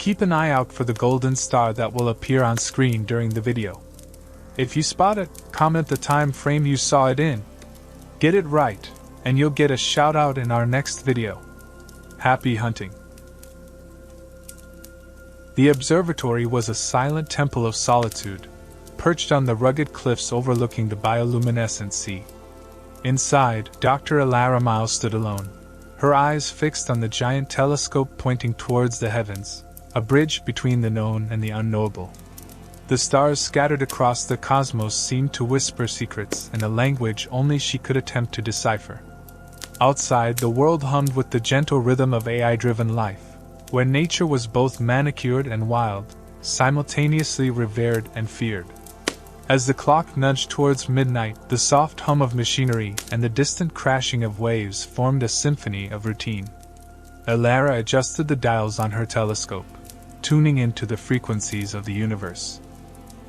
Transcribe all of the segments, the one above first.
Keep an eye out for the golden star that will appear on screen during the video. If you spot it, comment the time frame you saw it in. Get it right, and you'll get a shout out in our next video. Happy hunting! The observatory was a silent temple of solitude, perched on the rugged cliffs overlooking the bioluminescent sea. Inside, Dr. Alara Miles stood alone, her eyes fixed on the giant telescope pointing towards the heavens, a bridge between the known and the unknowable. The stars scattered across the cosmos seemed to whisper secrets in a language only she could attempt to decipher. Outside, the world hummed with the gentle rhythm of AI-driven life, where nature was both manicured and wild, simultaneously revered and feared. As the clock nudged towards midnight, the soft hum of machinery and the distant crashing of waves formed a symphony of routine. Alara adjusted the dials on her telescope, tuning into the frequencies of the universe.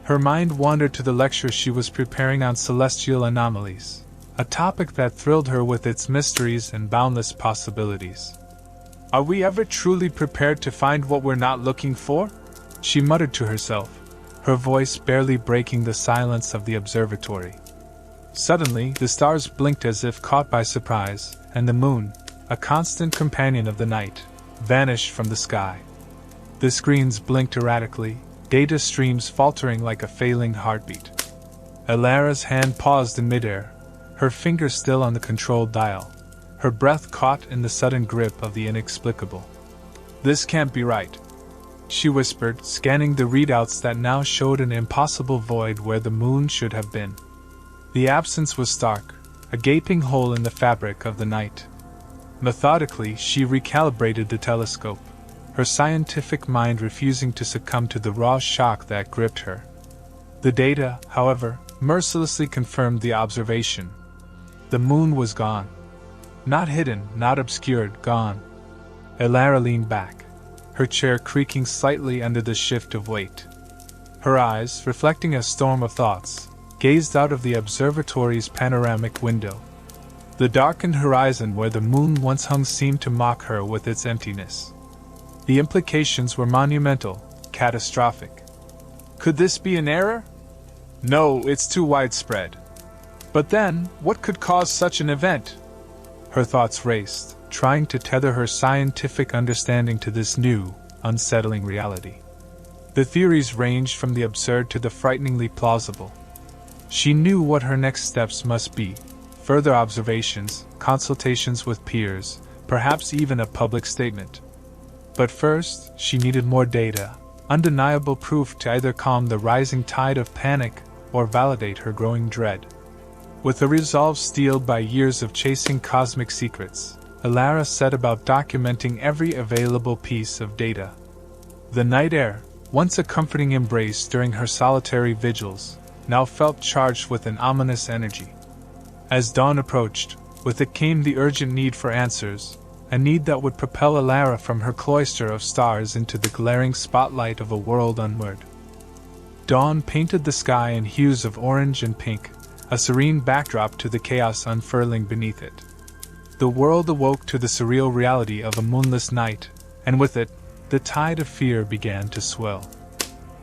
Her mind wandered to the lecture she was preparing on celestial anomalies, a topic that thrilled her with its mysteries and boundless possibilities. "Are we ever truly prepared to find what we're not looking for?" she muttered to herself, her voice barely breaking the silence of the observatory. Suddenly, the stars blinked as if caught by surprise, and the moon, a constant companion of the night, vanished from the sky. The screens blinked erratically, data streams faltering like a failing heartbeat. Alara's hand paused in midair, her finger still on the control dial, her breath caught in the sudden grip of the inexplicable. "This can't be right," she whispered, scanning the readouts that now showed an impossible void where the moon should have been. The absence was stark, a gaping hole in the fabric of the night. Methodically, she recalibrated the telescope, her scientific mind refusing to succumb to the raw shock that gripped her. The data, however, mercilessly confirmed the observation. The moon was gone. Not hidden, not obscured, gone. Alara leaned back, her chair creaking slightly under the shift of weight. Her eyes, reflecting a storm of thoughts, gazed out of the observatory's panoramic window. The darkened horizon where the moon once hung seemed to mock her with its emptiness. The implications were monumental, catastrophic. Could this be an error? No, it's too widespread. But then, what could cause such an event? Her thoughts raced, trying to tether her scientific understanding to this new, unsettling reality. The theories ranged from the absurd to the frighteningly plausible. She knew what her next steps must be: further observations, consultations with peers, perhaps even a public statement. But first, she needed more data, undeniable proof to either calm the rising tide of panic or validate her growing dread. With a resolve steeled by years of chasing cosmic secrets, Alara set about documenting every available piece of data. The night air, once a comforting embrace during her solitary vigils, now felt charged with an ominous energy. As dawn approached, with it came the urgent need for answers, a need that would propel Alara from her cloister of stars into the glaring spotlight of a world unmoored. Dawn painted the sky in hues of orange and pink, a serene backdrop to the chaos unfurling beneath it. The world awoke to the surreal reality of a moonless night, and with it, the tide of fear began to swell.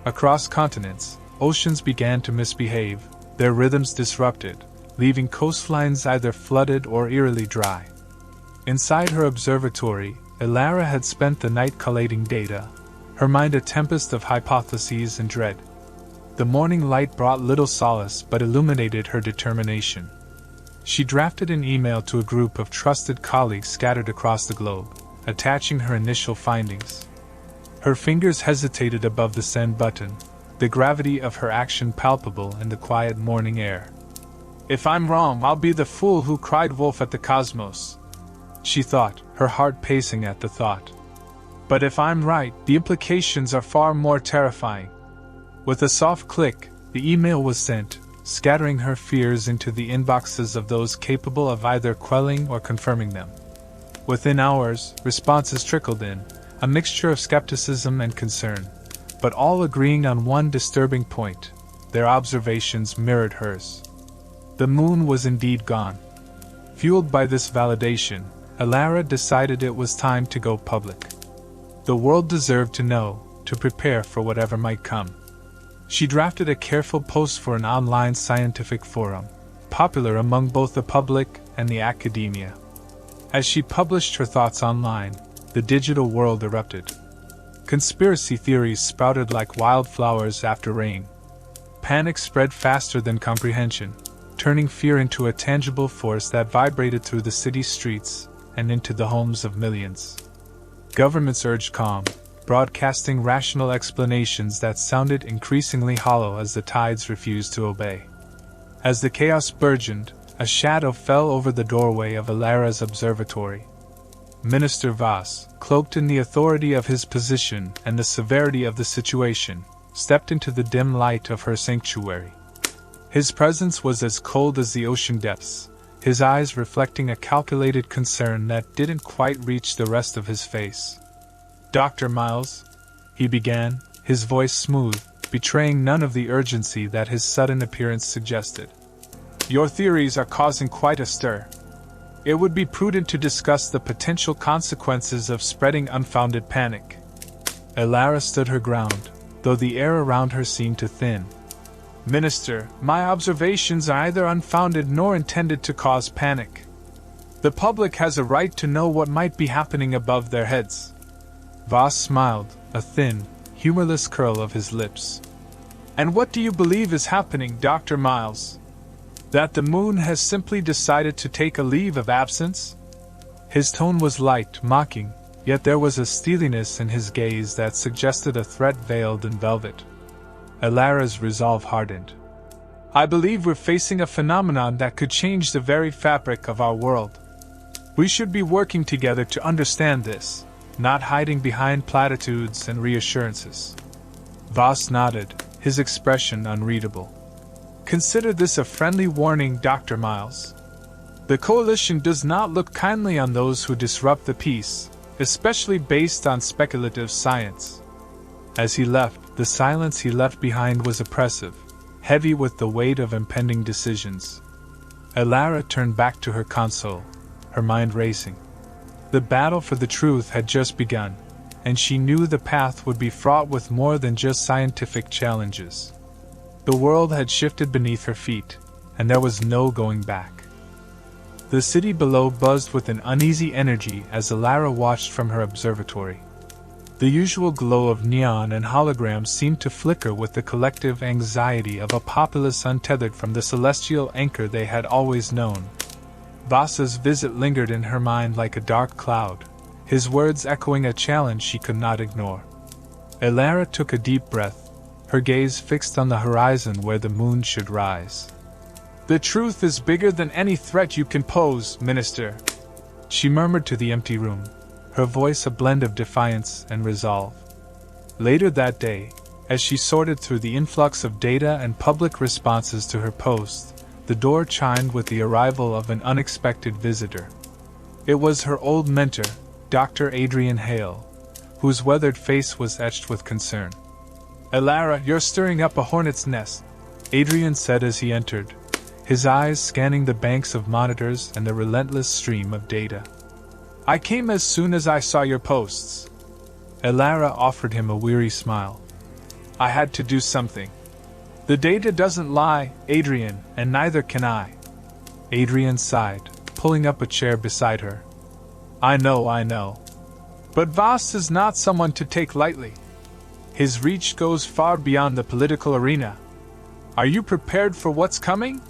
Across continents, oceans began to misbehave, their rhythms disrupted, leaving coastlines either flooded or eerily dry. Inside her observatory, Alara had spent the night collating data, her mind a tempest of hypotheses and dread. The morning light brought little solace but illuminated her determination. She drafted an email to a group of trusted colleagues scattered across the globe, attaching her initial findings. Her fingers hesitated above the send button, the gravity of her action palpable in the quiet morning air. "If I'm wrong, I'll be the fool who cried wolf at the cosmos," she thought, her heart pacing at the thought. "But if I'm right, the implications are far more terrifying." With a soft click, the email was sent, scattering her fears into the inboxes of those capable of either quelling or confirming them. Within hours, responses trickled in, a mixture of skepticism and concern, but all agreeing on one disturbing point: their observations mirrored hers. The moon was indeed gone. Fueled by this validation, Alara decided it was time to go public. The world deserved to know, to prepare for whatever might come. She drafted a careful post for an online scientific forum, popular among both the public and the academia. As she published her thoughts online, the digital world erupted. Conspiracy theories sprouted like wildflowers after rain. Panic spread faster than comprehension, turning fear into a tangible force that vibrated through the city streets and into the homes of millions. Governments urged calm, broadcasting rational explanations that sounded increasingly hollow as the tides refused to obey. As the chaos burgeoned, a shadow fell over the doorway of Alara's observatory. Minister Voss, cloaked in the authority of his position and the severity of the situation, stepped into the dim light of her sanctuary. His presence was as cold as the ocean depths, his eyes reflecting a calculated concern that didn't quite reach the rest of his face. "Dr. Miles," he began, his voice smooth, betraying none of the urgency that his sudden appearance suggested. "Your theories are causing quite a stir. It would be prudent to discuss the potential consequences of spreading unfounded panic." Alara stood her ground, though the air around her seemed to thin. "Minister, my observations are neither unfounded nor intended to cause panic. The public has a right to know what might be happening above their heads." Voss smiled, a thin, humorless curl of his lips. "And what do you believe is happening, Dr. Miles? That the moon has simply decided to take a leave of absence?" His tone was light, mocking, yet there was a steeliness in his gaze that suggested a threat veiled in velvet. Alara's resolve hardened. "I believe we're facing a phenomenon that could change the very fabric of our world. We should be working together to understand this, not hiding behind platitudes and reassurances." Voss nodded, his expression unreadable. "Consider this a friendly warning, Dr. Miles. The coalition does not look kindly on those who disrupt the peace, especially based on speculative science." As he left, the silence he left behind was oppressive, heavy with the weight of impending decisions. Alara turned back to her console, her mind racing. The battle for the truth had just begun, and she knew the path would be fraught with more than just scientific challenges. The world had shifted beneath her feet, and there was no going back. The city below buzzed with an uneasy energy as Alara watched from her observatory. The usual glow of neon and holograms seemed to flicker with the collective anxiety of a populace untethered from the celestial anchor they had always known. Voss's visit lingered in her mind like a dark cloud, his words echoing a challenge she could not ignore. Alara took a deep breath, her gaze fixed on the horizon where the moon should rise. "The truth is bigger than any threat you can pose, Minister," she murmured to the empty room, her voice a blend of defiance and resolve. Later that day, as she sorted through the influx of data and public responses to her post, the door chimed with the arrival of an unexpected visitor. It was her old mentor, Dr. Adrian Hale, whose weathered face was etched with concern. "Alara, you're stirring up a hornet's nest," Adrian said as he entered, his eyes scanning the banks of monitors and the relentless stream of data. "I came as soon as I saw your posts." Alara offered him a weary smile. "I had to do something. The data doesn't lie, Adrian, and neither can I." Adrian sighed, pulling up a chair beside her. I know. But Voss is not someone to take lightly. His reach goes far beyond the political arena. Are you prepared for what's coming?"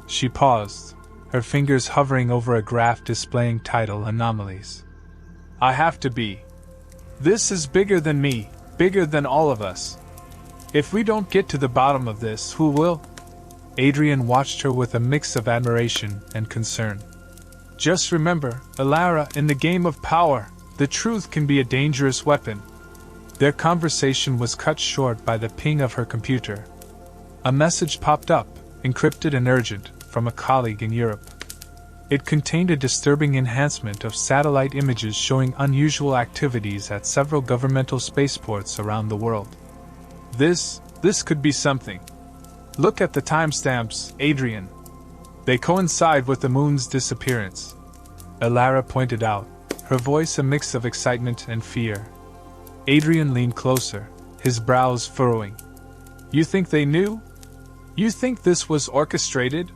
She paused, her fingers hovering over a graph displaying tidal anomalies. "I have to be. This is bigger than me, bigger than all of us. If we don't get to the bottom of this, who will?" Adrian watched her with a mix of admiration and concern. "Just remember, Alara, in the game of power, the truth can be a dangerous weapon." Their conversation was cut short by the ping of her computer. A message popped up, encrypted and urgent, from a colleague in Europe. It contained a disturbing enhancement of satellite images showing unusual activities at several governmental spaceports around the world. This could be something. Look at the timestamps, Adrian. They coincide with the moon's disappearance. Alara pointed out, her voice a mix of excitement and fear. Adrian leaned closer, his brows furrowing. You think they knew? You think this was orchestrated?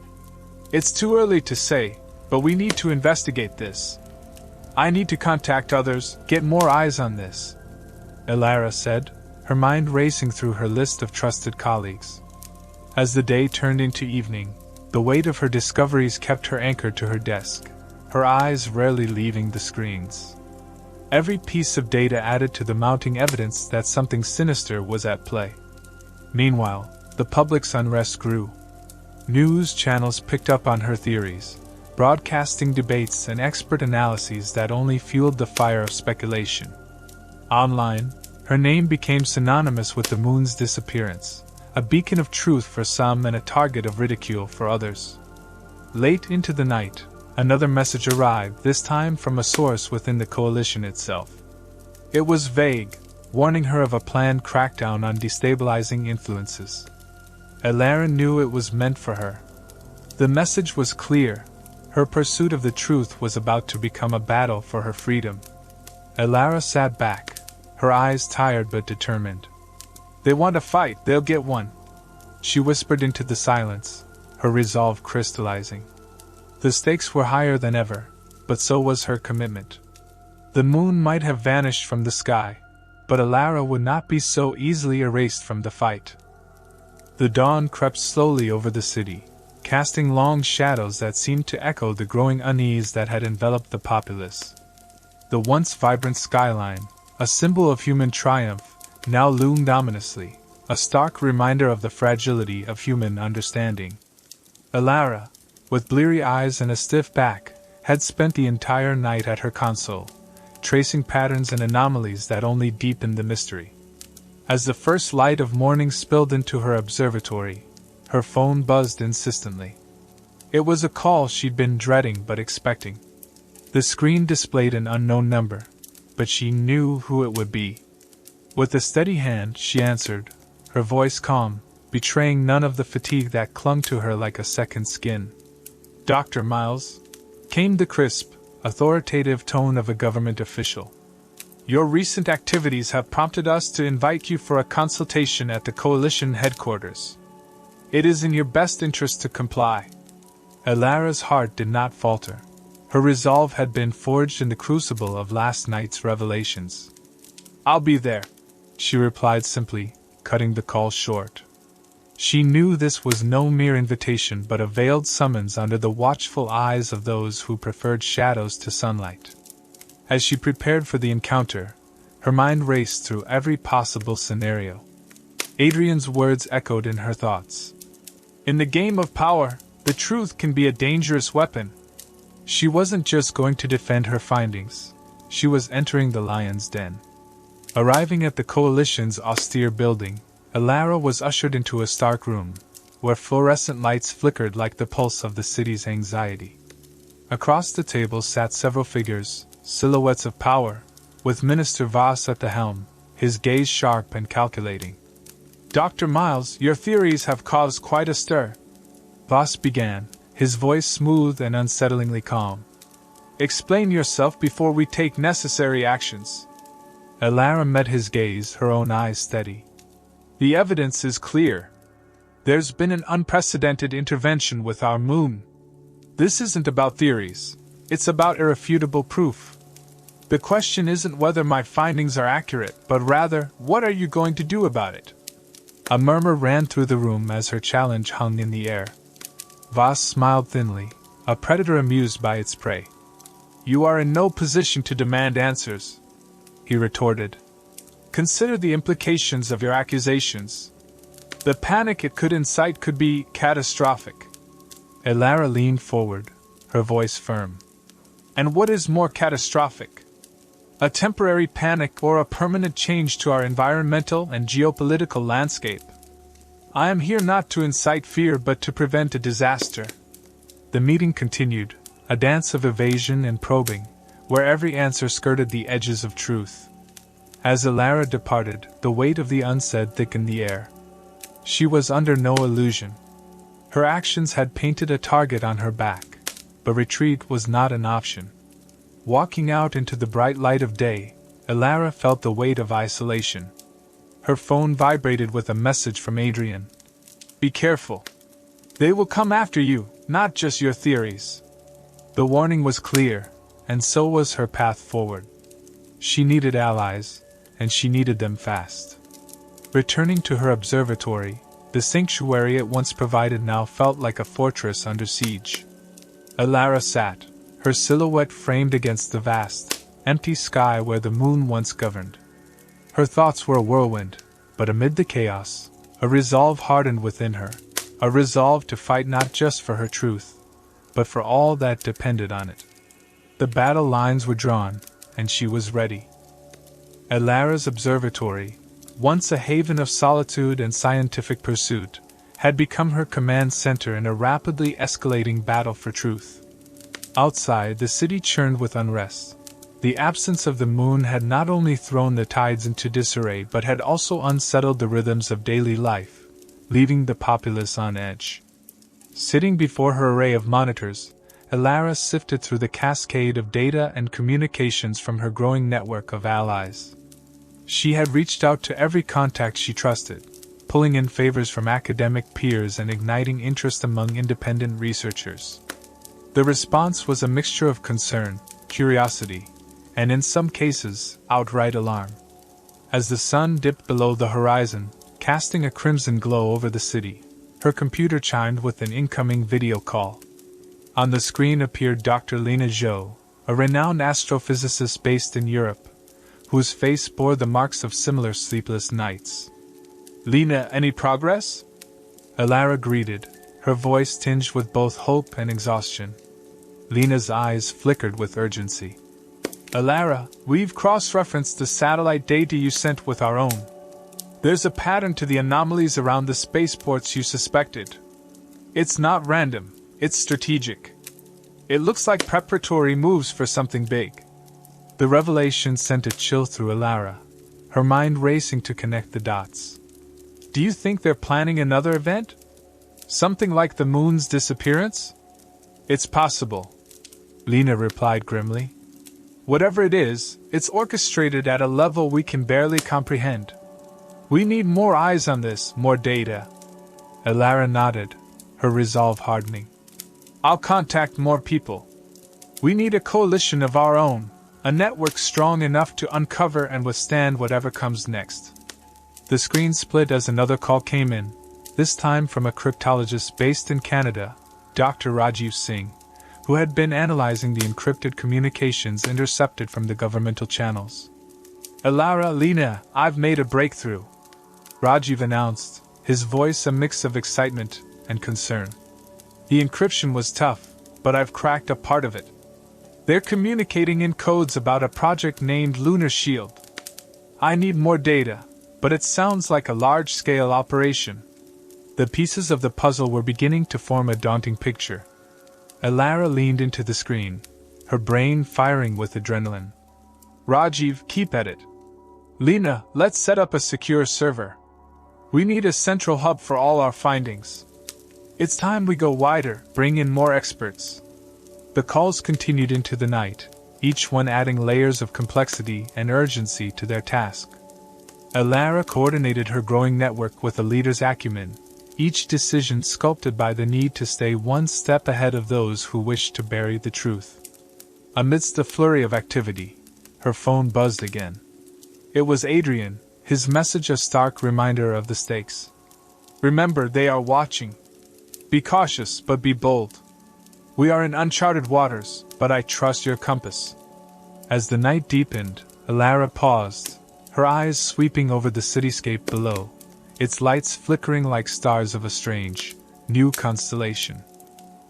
It's too early to say, but we need to investigate this. I need to contact others, get more eyes on this, Elara said, her mind racing through her list of trusted colleagues. As the day turned into evening, the weight of her discoveries kept her anchored to her desk, her eyes rarely leaving the screens. Every piece of data added to the mounting evidence that something sinister was at play. Meanwhile, the public's unrest grew. News channels picked up on her theories, broadcasting debates and expert analyses that only fueled the fire of speculation. Online, her name became synonymous with the moon's disappearance, a beacon of truth for some and a target of ridicule for others. Late into the night, another message arrived, this time from a source within the coalition itself. It was vague, warning her of a planned crackdown on destabilizing influences. Elara knew it was meant for her. The message was clear. Her pursuit of the truth was about to become a battle for her freedom. Elara sat back, her eyes tired but determined. They want a fight, they'll get one, she whispered into the silence, her resolve crystallizing. The stakes were higher than ever, but so was her commitment. The moon might have vanished from the sky, but Elara would not be so easily erased from the fight. The dawn crept slowly over the city, casting long shadows that seemed to echo the growing unease that had enveloped the populace. The once vibrant skyline, a symbol of human triumph, now loomed ominously, a stark reminder of the fragility of human understanding. Elara, with bleary eyes and a stiff back, had spent the entire night at her console, tracing patterns and anomalies that only deepened the mystery. As the first light of morning spilled into her observatory, her phone buzzed insistently. It was a call she'd been dreading but expecting. The screen displayed an unknown number, but she knew who it would be. With a steady hand, she answered, her voice calm, betraying none of the fatigue that clung to her like a second skin. Dr. Miles, came the crisp, authoritative tone of a government official. Your recent activities have prompted us to invite you for a consultation at the Coalition headquarters. It is in your best interest to comply. Elara's heart did not falter. Her resolve had been forged in the crucible of last night's revelations. I'll be there, she replied simply, cutting the call short. She knew this was no mere invitation but a veiled summons under the watchful eyes of those who preferred shadows to sunlight. As she prepared for the encounter, her mind raced through every possible scenario. Adrian's words echoed in her thoughts. In the game of power, the truth can be a dangerous weapon. She wasn't just going to defend her findings. She was entering the lion's den. Arriving at the Coalition's austere building, Elara was ushered into a stark room, where fluorescent lights flickered like the pulse of the city's anxiety. Across the table sat several figures, silhouettes of power, with Minister Voss at the helm, his gaze sharp and calculating. Dr. Miles, your theories have caused quite a stir, Voss began, his voice smooth and unsettlingly calm. Explain yourself before we take necessary actions. Elara met his gaze, her own eyes steady. The evidence is clear. There's been an unprecedented intervention with our moon. This isn't about theories. It's about irrefutable proof. The question isn't whether my findings are accurate, but rather, what are you going to do about it? A murmur ran through the room as her challenge hung in the air. Voss smiled thinly, a predator amused by its prey. You are in no position to demand answers, he retorted. Consider the implications of your accusations. The panic it could incite could be catastrophic. Elara leaned forward, her voice firm. And what is more catastrophic? A temporary panic or a permanent change to our environmental and geopolitical landscape? I am here not to incite fear but to prevent a disaster. The meeting continued, a dance of evasion and probing, where every answer skirted the edges of truth. As Elara departed, the weight of the unsaid thickened the air. She was under no illusion. Her actions had painted a target on her back, but retreat was not an option. Walking out into the bright light of day, Elara felt the weight of isolation. Her phone vibrated with a message from Adrian. "Be careful. They will come after you, not just your theories." The warning was clear, and so was her path forward. She needed allies, and she needed them fast. Returning to her observatory, the sanctuary it once provided now felt like a fortress under siege. Elara sat, her silhouette framed against the vast, empty sky where the moon once governed. Her thoughts were a whirlwind, but amid the chaos, a resolve hardened within her, a resolve to fight not just for her truth, but for all that depended on it. The battle lines were drawn, and she was ready. Elara's observatory, once a haven of solitude and scientific pursuit, had become her command center in a rapidly escalating battle for truth. Outside, the city churned with unrest. The absence of the moon had not only thrown the tides into disarray but had also unsettled the rhythms of daily life, leaving the populace on edge. Sitting before her array of monitors, Elara sifted through the cascade of data and communications from her growing network of allies. She had reached out to every contact she trusted, pulling in favors from academic peers and igniting interest among independent researchers. The response was a mixture of concern, curiosity, and in some cases, outright alarm. As the sun dipped below the horizon, casting a crimson glow over the city, her computer chimed with an incoming video call. On the screen appeared Dr. Lena Zhou, a renowned astrophysicist based in Europe, whose face bore the marks of similar sleepless nights. "Lena, any progress?" Elara greeted, her voice tinged with both hope and exhaustion. Lena's eyes flickered with urgency. "Elara, we've cross-referenced the satellite data you sent with our own. There's a pattern to the anomalies around the spaceports you suspected. It's not random, it's strategic. It looks like preparatory moves for something big." The revelation sent a chill through Elara, her mind racing to connect the dots. "Do you think they're planning another event? Something like the moon's disappearance?" "It's possible," Lena replied grimly. "Whatever it is, it's orchestrated at a level we can barely comprehend. We need more eyes on this, more data." Elara nodded, her resolve hardening. "I'll contact more people. We need a coalition of our own, a network strong enough to uncover and withstand whatever comes next." The screen split as another call came in, this time from a cryptologist based in Canada, Dr. Rajiv Singh, who had been analyzing the encrypted communications intercepted from the governmental channels. "Elara, Lena, I've made a breakthrough," Rajiv announced, his voice a mix of excitement and concern. "The encryption was tough, but I've cracked a part of it. They're communicating in codes about a project named Lunar Shield. I need more data, but it sounds like a large-scale operation." The pieces of the puzzle were beginning to form a daunting picture. Elara leaned into the screen, her brain firing with adrenaline. "Rajiv, keep at it. Lena, let's set up a secure server. We need a central hub for all our findings. It's time we go wider, bring in more experts." The calls continued into the night, each one adding layers of complexity and urgency to their task. Elara coordinated her growing network with a leader's acumen, each decision sculpted by the need to stay one step ahead of those who wished to bury the truth. Amidst the flurry of activity, her phone buzzed again. It was Adrian, his message a stark reminder of the stakes. "Remember, they are watching. Be cautious, but be bold. We are in uncharted waters, but I trust your compass." As the night deepened, Elara paused, her eyes sweeping over the cityscape below, its lights flickering like stars of a strange, new constellation.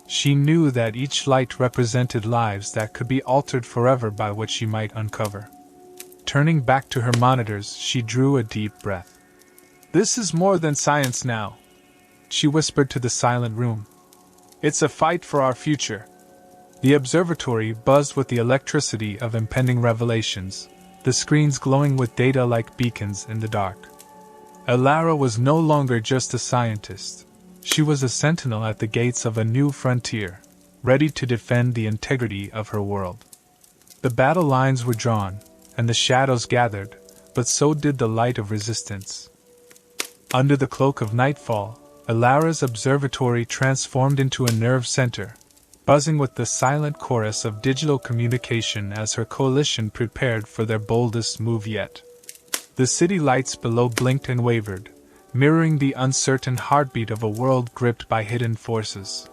She knew that each light represented lives that could be altered forever by what she might uncover. Turning back to her monitors, she drew a deep breath. "This is more than science now," she whispered to the silent room. "It's a fight for our future." The observatory buzzed with the electricity of impending revelations, the screens glowing with data like beacons in the dark. Elara was no longer just a scientist. She was a sentinel at the gates of a new frontier, ready to defend the integrity of her world. The battle lines were drawn, and the shadows gathered, but so did the light of resistance. Under the cloak of nightfall, Alara's observatory transformed into a nerve center, buzzing with the silent chorus of digital communication as her coalition prepared for their boldest move yet. The city lights below blinked and wavered, mirroring the uncertain heartbeat of a world gripped by hidden forces.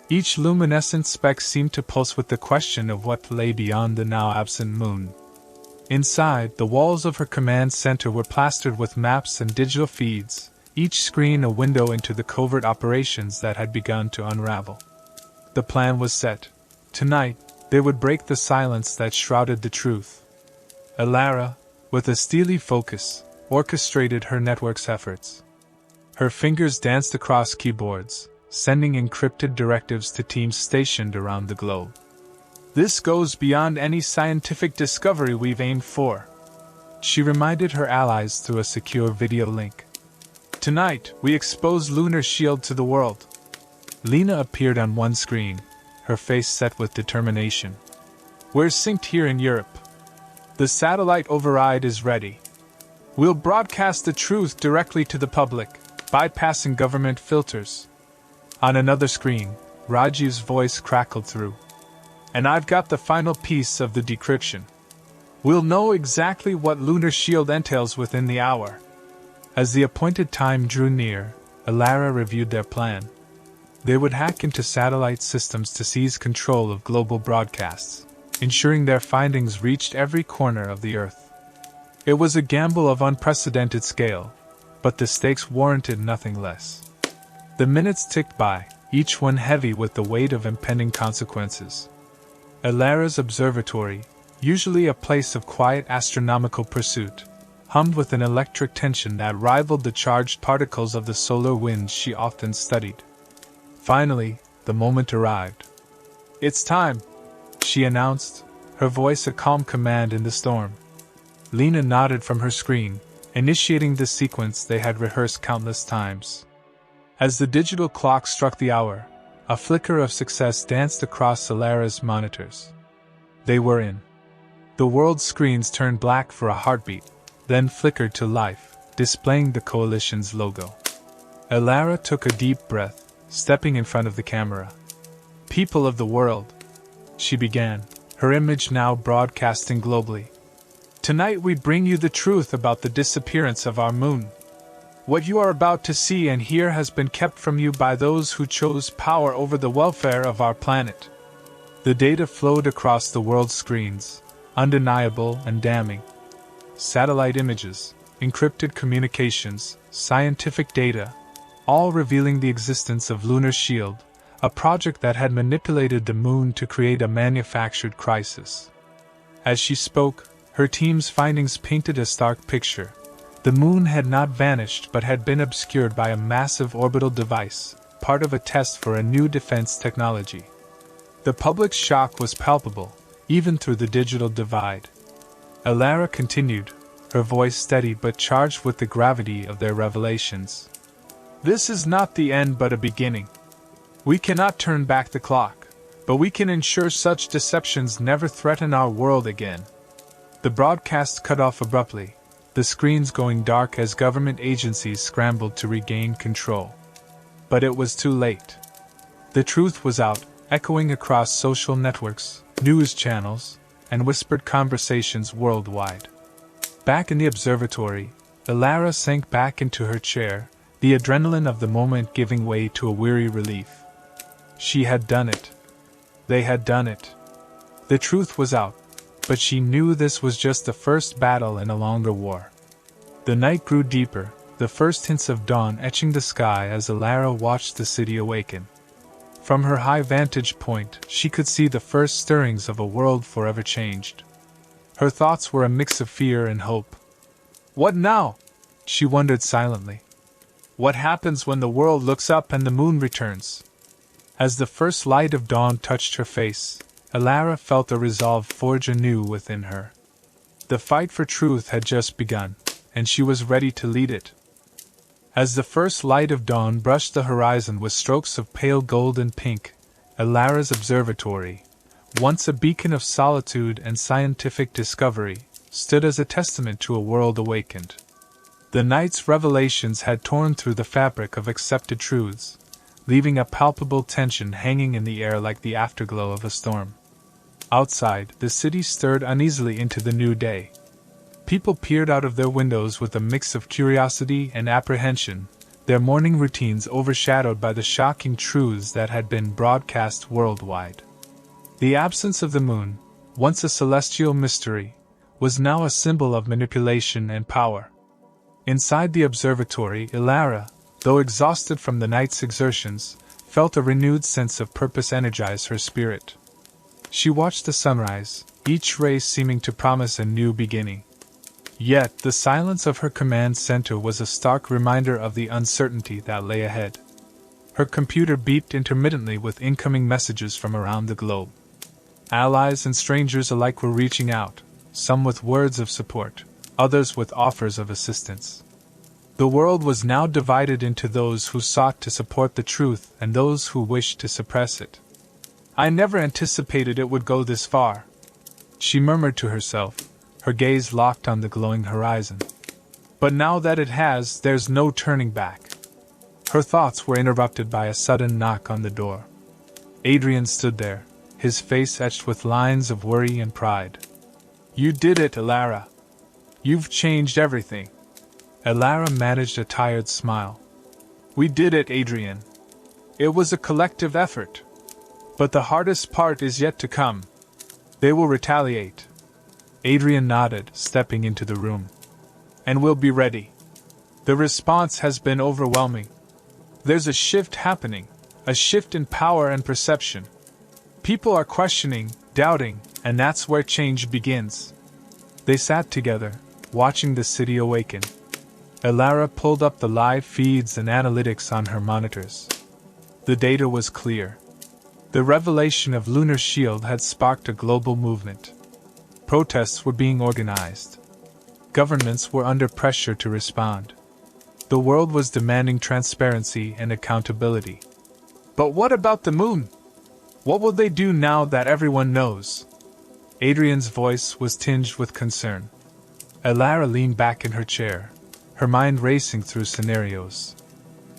Each luminescent speck seemed to pulse with the question of what lay beyond the now absent moon. Inside, the walls of her command center were plastered with maps and digital feeds, each screen a window into the covert operations that had begun to unravel. The plan was set. Tonight, they would break the silence that shrouded the truth. Alara, with a steely focus, orchestrated her network's efforts. Her fingers danced across keyboards, sending encrypted directives to teams stationed around the globe. "This goes beyond any scientific discovery we've aimed for," she reminded her allies through a secure video link. "Tonight, we expose Lunar Shield to the world." Lena appeared on one screen, her face set with determination. "We're synced here in Europe. The satellite override is ready. We'll broadcast the truth directly to the public, bypassing government filters." On another screen, Rajiv's voice crackled through. "And I've got the final piece of the decryption. We'll know exactly what Lunar Shield entails within the hour." As the appointed time drew near, Alara reviewed their plan. They would hack into satellite systems to seize control of global broadcasts, ensuring their findings reached every corner of the Earth. It was a gamble of unprecedented scale, but the stakes warranted nothing less. The minutes ticked by, each one heavy with the weight of impending consequences. Alara's observatory, usually a place of quiet astronomical pursuit, hummed with an electric tension that rivaled the charged particles of the solar winds she often studied. Finally, the moment arrived. "It's time," she announced, her voice a calm command in the storm. Lena nodded from her screen, initiating the sequence they had rehearsed countless times. As the digital clock struck the hour, a flicker of success danced across Alara's monitors. They were in. The world's screens turned black for a heartbeat, then flickered to life, displaying the coalition's logo. Alara took a deep breath, stepping in front of the camera. "People of the world," she began, her image now broadcasting globally. "Tonight we bring you the truth about the disappearance of our moon. What you are about to see and hear has been kept from you by those who chose power over the welfare of our planet." The data flowed across the world's screens, undeniable and damning. Satellite images, encrypted communications, scientific data, all revealing the existence of Lunar Shield, a project that had manipulated the moon to create a manufactured crisis. As she spoke, her team's findings painted a stark picture. The moon had not vanished but had been obscured by a massive orbital device, part of a test for a new defense technology. The public's shock was palpable, even through the digital divide. Alara continued, her voice steady but charged with the gravity of their revelations. "This is not the end but a beginning. We cannot turn back the clock, but we can ensure such deceptions never threaten our world again." The broadcast cut off abruptly, the screens going dark as government agencies scrambled to regain control. But it was too late. The truth was out, echoing across social networks, news channels, and whispered conversations worldwide. Back in the observatory, Alara sank back into her chair, the adrenaline of the moment giving way to a weary relief. She had done it. They had done it. The truth was out, but she knew this was just the first battle in a longer war. The night grew deeper, the first hints of dawn etching the sky as Alara watched the city awaken. From her high vantage point, she could see the first stirrings of a world forever changed. Her thoughts were a mix of fear and hope. What now? She wondered silently. What happens when the world looks up and the moon returns? As the first light of dawn touched her face, Alara felt a resolve forge anew within her. The fight for truth had just begun, and she was ready to lead it. As the first light of dawn brushed the horizon with strokes of pale gold and pink, Alara's observatory, once a beacon of solitude and scientific discovery, stood as a testament to a world awakened. The night's revelations had torn through the fabric of accepted truths, leaving a palpable tension hanging in the air like the afterglow of a storm. Outside, the city stirred uneasily into the new day. People peered out of their windows with a mix of curiosity and apprehension, their morning routines overshadowed by the shocking truths that had been broadcast worldwide. The absence of the moon, once a celestial mystery, was now a symbol of manipulation and power. Inside the observatory, Ilara, though exhausted from the night's exertions, felt a renewed sense of purpose energize her spirit. She watched the sunrise, each ray seeming to promise a new beginning. Yet, the silence of her command center was a stark reminder of the uncertainty that lay ahead. Her computer beeped intermittently with incoming messages from around the globe. Allies and strangers alike were reaching out, some with words of support, others with offers of assistance. The world was now divided into those who sought to support the truth and those who wished to suppress it. "I never anticipated it would go this far," she murmured to herself, her gaze locked on the glowing horizon. "But now that it has, there's no turning back." Her thoughts were interrupted by a sudden knock on the door. Adrian stood there, his face etched with lines of worry and pride. "You did it, Ilara. You've changed everything." Ilara managed a tired smile. "We did it, Adrian. It was a collective effort. But the hardest part is yet to come. They will retaliate." Adrian nodded, stepping into the room. "And we'll be ready. The response has been overwhelming. There's a shift happening, a shift in power and perception. People are questioning, doubting, and that's where change begins." They sat together, watching the city awaken. Ilara pulled up the live feeds and analytics on her monitors. The data was clear. The revelation of Lunar Shield had sparked a global movement. Protests were being organized. Governments were under pressure to respond. The world was demanding transparency and accountability. "But what about the moon? What will they do now that everyone knows?" Adrian's voice was tinged with concern. Ilara leaned back in her chair, her mind racing through scenarios.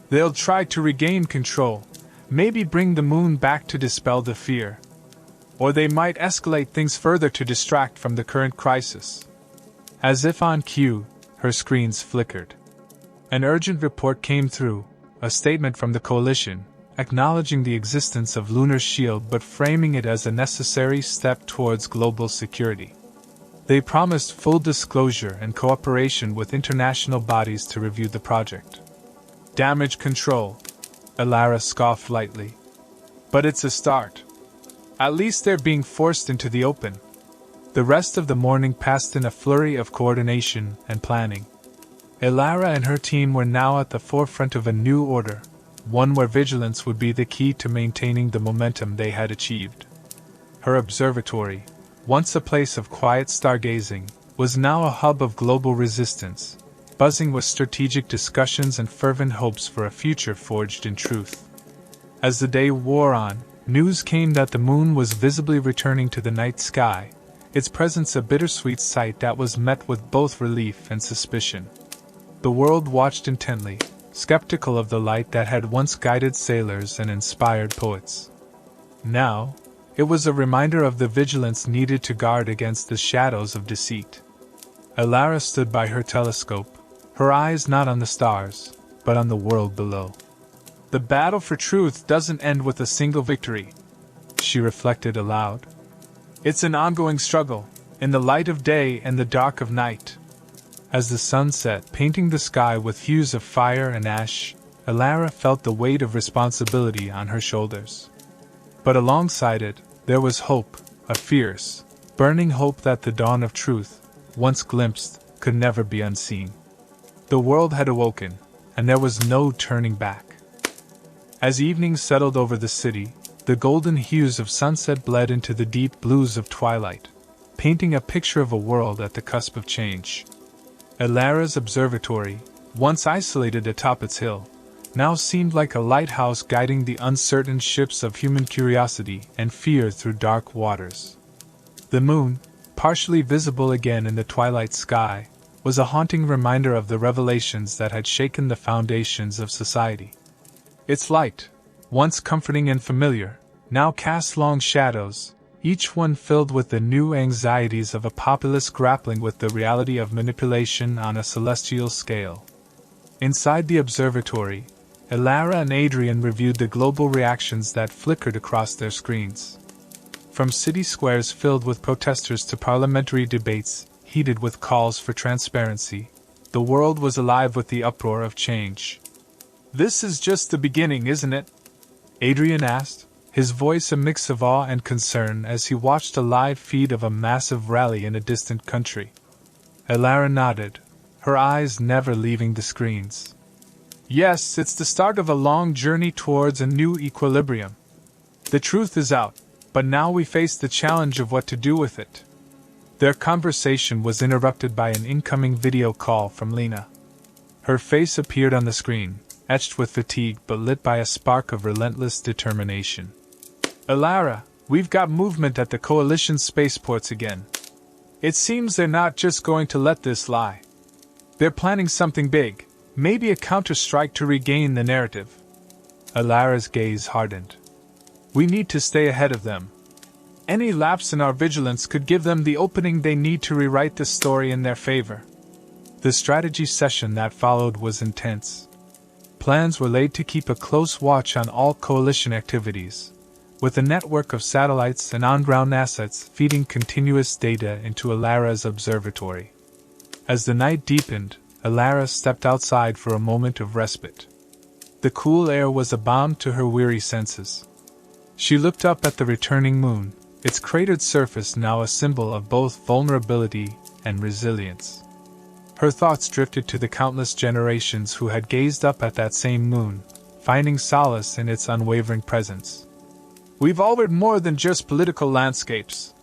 "They'll try to regain control, maybe bring the moon back to dispel the fear. Or they might escalate things further to distract from the current crisis." As if on cue, her screens flickered. An urgent report came through, a statement from the coalition, acknowledging the existence of Lunar Shield but framing it as a necessary step towards global security. They promised full disclosure and cooperation with international bodies to review the project. "Damage control," Ilara scoffed lightly. "But it's a start. At least they're being forced into the open." The rest of the morning passed in a flurry of coordination and planning. Ilara and her team were now at the forefront of a new order, one where vigilance would be the key to maintaining the momentum they had achieved. Her observatory, once a place of quiet stargazing, was now a hub of global resistance, buzzing with strategic discussions and fervent hopes for a future forged in truth. As the day wore on, news came that the moon was visibly returning to the night sky, its presence a bittersweet sight that was met with both relief and suspicion. The world watched intently, skeptical of the light that had once guided sailors and inspired poets. Now, it was a reminder of the vigilance needed to guard against the shadows of deceit. Ilara stood by her telescope, her eyes not on the stars, but on the world below. "The battle for truth doesn't end with a single victory," she reflected aloud. "It's an ongoing struggle, in the light of day and the dark of night." As the sun set, painting the sky with hues of fire and ash, Ilara felt the weight of responsibility on her shoulders. But alongside it, there was hope, a fierce, burning hope that the dawn of truth, once glimpsed, could never be unseen. The world had awoken, and there was no turning back. As evening settled over the city, the golden hues of sunset bled into the deep blues of twilight, painting a picture of a world at the cusp of change. Ilara's observatory, once isolated atop its hill, now seemed like a lighthouse guiding the uncertain ships of human curiosity and fear through dark waters. The moon, partially visible again in the twilight sky, was a haunting reminder of the revelations that had shaken the foundations of society. Its light, once comforting and familiar, now cast long shadows, each one filled with the new anxieties of a populace grappling with the reality of manipulation on a celestial scale. Inside the observatory, Elara and Adrian reviewed the global reactions that flickered across their screens. From city squares filled with protesters to parliamentary debates heated with calls for transparency, the world was alive with the uproar of change. "This is just the beginning, isn't it?" Adrian asked, his voice a mix of awe and concern as he watched a live feed of a massive rally in a distant country. Elara nodded, her eyes never leaving the screens. "Yes, it's the start of a long journey towards a new equilibrium. The truth is out, but now we face the challenge of what to do with it." Their conversation was interrupted by an incoming video call from Lena. Her face appeared on the screen, etched with fatigue but lit by a spark of relentless determination. "Elara, we've got movement at the Coalition spaceports again. It seems they're not just going to let this lie. They're planning something big, maybe a counterstrike to regain the narrative." Elara's gaze hardened. "We need to stay ahead of them. Any lapse in our vigilance could give them the opening they need to rewrite the story in their favor." The strategy session that followed was intense. Plans were laid to keep a close watch on all Coalition activities, with a network of satellites and on-ground assets feeding continuous data into Elara's observatory. As the night deepened, Elara stepped outside for a moment of respite. The cool air was a balm to her weary senses. She looked up at the returning moon, its cratered surface now a symbol of both vulnerability and resilience. Her thoughts drifted to the countless generations who had gazed up at that same moon, finding solace in its unwavering presence. "We've altered more than just political landscapes,"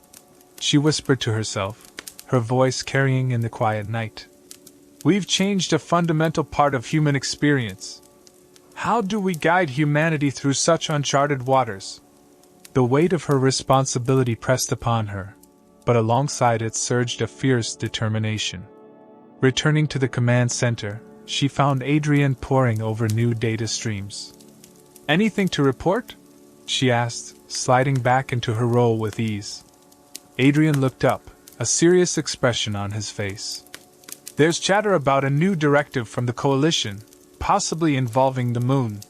she whispered to herself, her voice carrying in the quiet night. "We've changed a fundamental part of human experience. How do we guide humanity through such uncharted waters?" The weight of her responsibility pressed upon her, but alongside it surged a fierce determination. Returning to the command center, she found Adrian poring over new data streams. "Anything to report?" she asked, sliding back into her role with ease. Adrian looked up, a serious expression on his face. "There's chatter about a new directive from the Coalition, possibly involving the moon.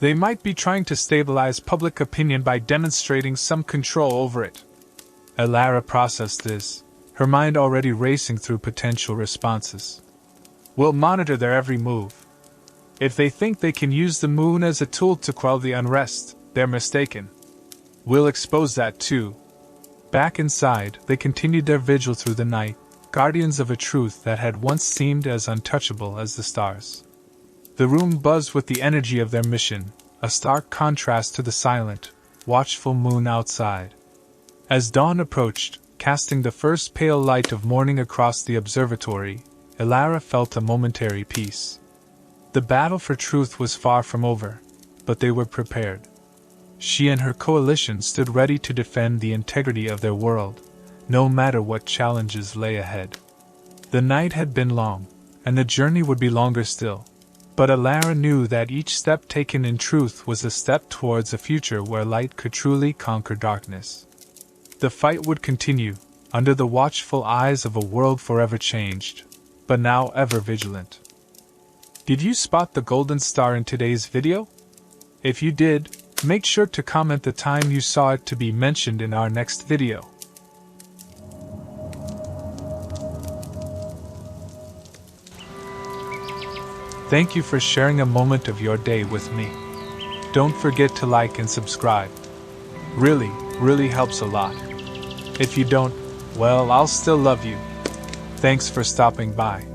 They might be trying to stabilize public opinion by demonstrating some control over it." Elara processed this, her mind already racing through potential responses. "We'll monitor their every move. If they think they can use the moon as a tool to quell the unrest, they're mistaken. We'll expose that too." Back inside, they continued their vigil through the night, guardians of a truth that had once seemed as untouchable as the stars. The room buzzed with the energy of their mission, a stark contrast to the silent, watchful moon outside. As dawn approached, casting the first pale light of morning across the observatory, Elara felt a momentary peace. The battle for truth was far from over, but they were prepared. She and her coalition stood ready to defend the integrity of their world, no matter what challenges lay ahead. The night had been long, and the journey would be longer still, but Elara knew that each step taken in truth was a step towards a future where light could truly conquer darkness. The fight would continue, under the watchful eyes of a world forever changed, but now ever vigilant. Did you spot the golden star in today's video? If you did, make sure to comment the time you saw it to be mentioned in our next video. Thank you for sharing a moment of your day with me. Don't forget to like and subscribe. Really helps a lot. If you don't, well, I'll still love you. Thanks for stopping by.